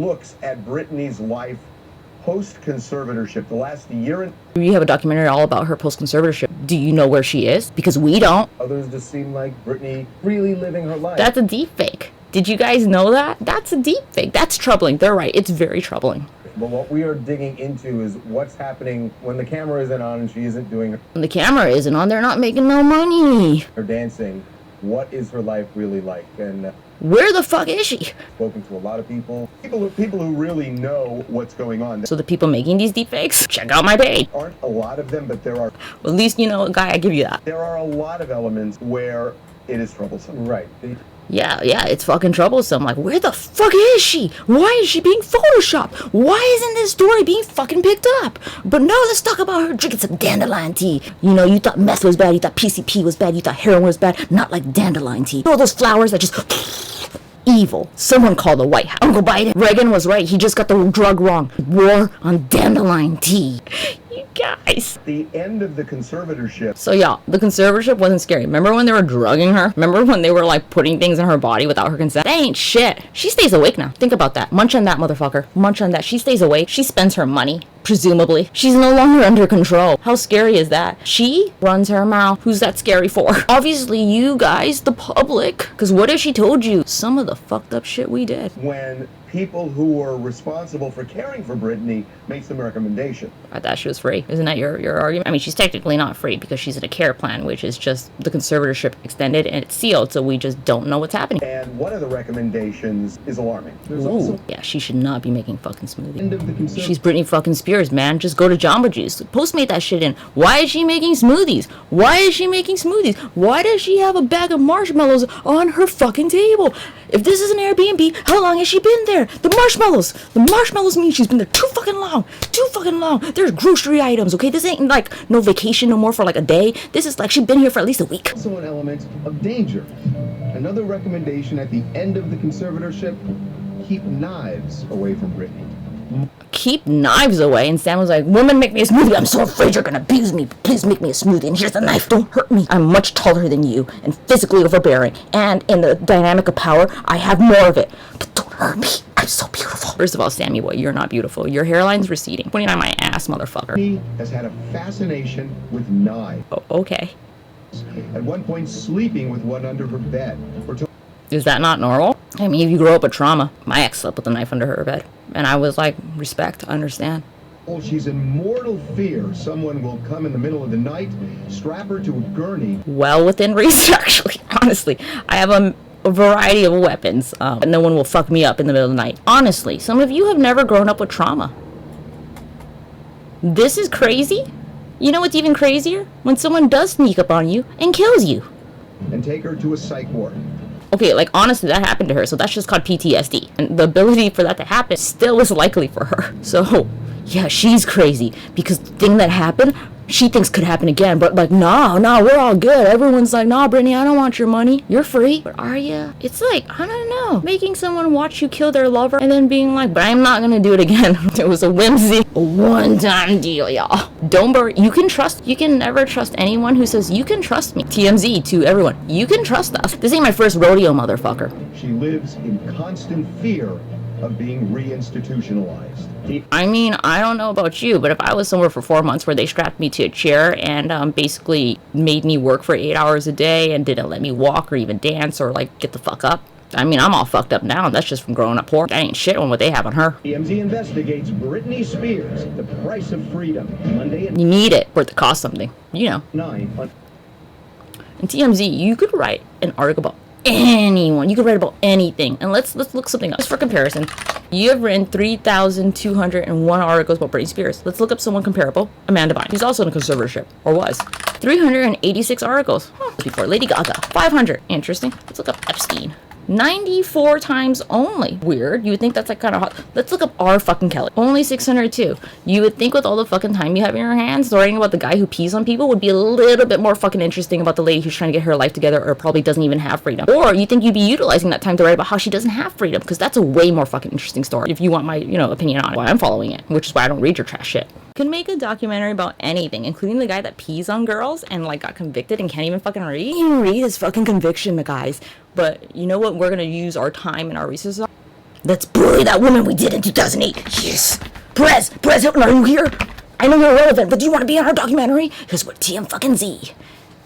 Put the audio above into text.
looks at Britney's life post-conservatorship, the last year and... You have a documentary all about her post-conservatorship. Do you know where she is? Because we don't. Others just seem like Britney really living her life. That's a deep fake. Did you guys know that? That's a deep fake. That's troubling. They're right. It's very troubling. But what we are digging into is what's happening when the camera isn't on and she isn't doing When the camera isn't on, they're not making no money. her dancing. What is her life really like? And where the fuck is she? spoken to a lot of people who really know what's going on. So the people making these deepfakes, check out my page. Aren't a lot of them, but there are. Well, at least you know, guy, I give you that. There are a lot of elements where it is troublesome. Right. Yeah, it's fucking troublesome. Like, where the fuck is she? Why is she being photoshopped? Why isn't this story being fucking picked up? But no, let's talk about her drinking some dandelion tea. You know, you thought meth was bad, you thought PCP was bad, you thought heroin was bad. Not like dandelion tea. All those flowers that just... evil. Someone called the White House. Uncle Biden. Reagan was right. He just got the drug wrong. War on dandelion tea. You guys. The end of the conservatorship. So yeah, the conservatorship wasn't scary. Remember when they were drugging her? Remember when they were like putting things in her body without her consent? That ain't shit. She stays awake now. Think about that. Munch on that, motherfucker. Munch on that. She stays awake. She spends her money. Presumably. She's no longer under control. How scary is that? She runs her mouth. Who's that scary for? Obviously you guys, the public. Because what if she told you some of the fucked up shit we did? When people who were responsible for caring for Britney made some recommendation. I thought she was free. Isn't that your argument? I mean, she's technically not free because she's in a care plan, which is just the conservatorship extended and it's sealed, so we just don't know what's happening. And one of the recommendations is alarming. There's Ooh, also yeah, she should not be making fucking end of the smoothies. She's Britney fucking Spears, man. Just go to Jamba Juice. Postmate that shit in. Why is she making smoothies? Why is she making smoothies? Why does she have a bag of marshmallows on her fucking table? If this is an Airbnb, how long has she been there? The marshmallows mean she's been there too fucking long. There's grocery items, okay? This ain't like no vacation no more for like a day. This is like she's been here for at least a week. Also an element of danger. Another recommendation at the end of the conservatorship, keep knives away from Britney. Keep knives away. And Sam was like, woman, make me a smoothie. I'm so afraid you're gonna abuse me. Please make me a smoothie. And here's the knife. Don't hurt me. I'm much taller than you and physically overbearing. And in the dynamic of power, I have more of it. But don't hurt me. I'm so beautiful. First of all, Sammy, what? You're not beautiful. Your hairline's receding. Pointing on my ass, motherfucker. He has had a fascination with knives. Oh, okay. At one point, sleeping with one under her bed. Is that not normal? I mean, if you grow up with trauma, my ex slept with a knife under her bed. And I was like, respect, understand. Oh, she's in mortal fear someone will come in the middle of the night, strap her to a gurney. Well within reason, actually. Honestly, I have a variety of weapons. And no one will fuck me up in the middle of the night. Honestly, some of you have never grown up with trauma. This is crazy. You know what's even crazier? When someone does sneak up on you and kills you. And take her to a psych ward. Okay, like honestly, that happened to her, so that's just called PTSD. And the ability for that to happen still is likely for her. So, yeah, she's crazy. Because the thing that happened, she thinks could happen again. But like, no, we're all good. Everyone's like, nah, Britney, I don't want your money. You're free. But are you? It's like, I don't know. Making someone watch you kill their lover and then being like, but I'm not gonna do it again. It was a whimsy. A one-time deal, y'all. Don't worry. You can never trust anyone who says, you can trust me. TMZ to everyone. You can trust us. This ain't my first rodeo, motherfucker. She lives in constant fear of being reinstitutionalized. I mean, I don't know about you, but if I was somewhere for 4 months where they strapped me to a chair and basically made me work for 8 hours a day and didn't let me walk or even dance or like get the fuck up, I mean, I'm all fucked up now. That's just from growing up poor. That ain't shit on what they have on her. TMZ investigates Britney Spears, the price of freedom. Monday at you need it for it to cost something, you know. 9. In TMZ, you could write an article about anyone. You could write about anything. And let's look something up. Just for comparison, you have written 3,201 articles about Britney Spears. Let's look up someone comparable. Amanda Bynes. She's also in a conservatorship, or was. 386 articles. Before Lady Gaga. 500. Interesting. Let's look up Epstein. 94 times only. Weird. You would think that's like kind of hot. Let's look up R. fucking Kelly. Only 602. You would think with all the fucking time you have in your hands, writing about the guy who pees on people would be a little bit more fucking interesting about the lady who's trying to get her life together or probably doesn't even have freedom. Or you think you'd be utilizing that time to write about how she doesn't have freedom, because that's a way more fucking interesting story if you want my, opinion on it. Why I'm following it, which is why I don't read your trash shit. Could make a documentary about anything, including the guy that pees on girls and like got convicted and can't even fucking read. He can't even read his fucking conviction, guys. But you know what we're gonna use our time and our resources on? Let's bury that woman we did in 2008. Yes. Perez Hilton, are you here? I know you're irrelevant, but do you want to be in our documentary? Here's what TM fucking Z.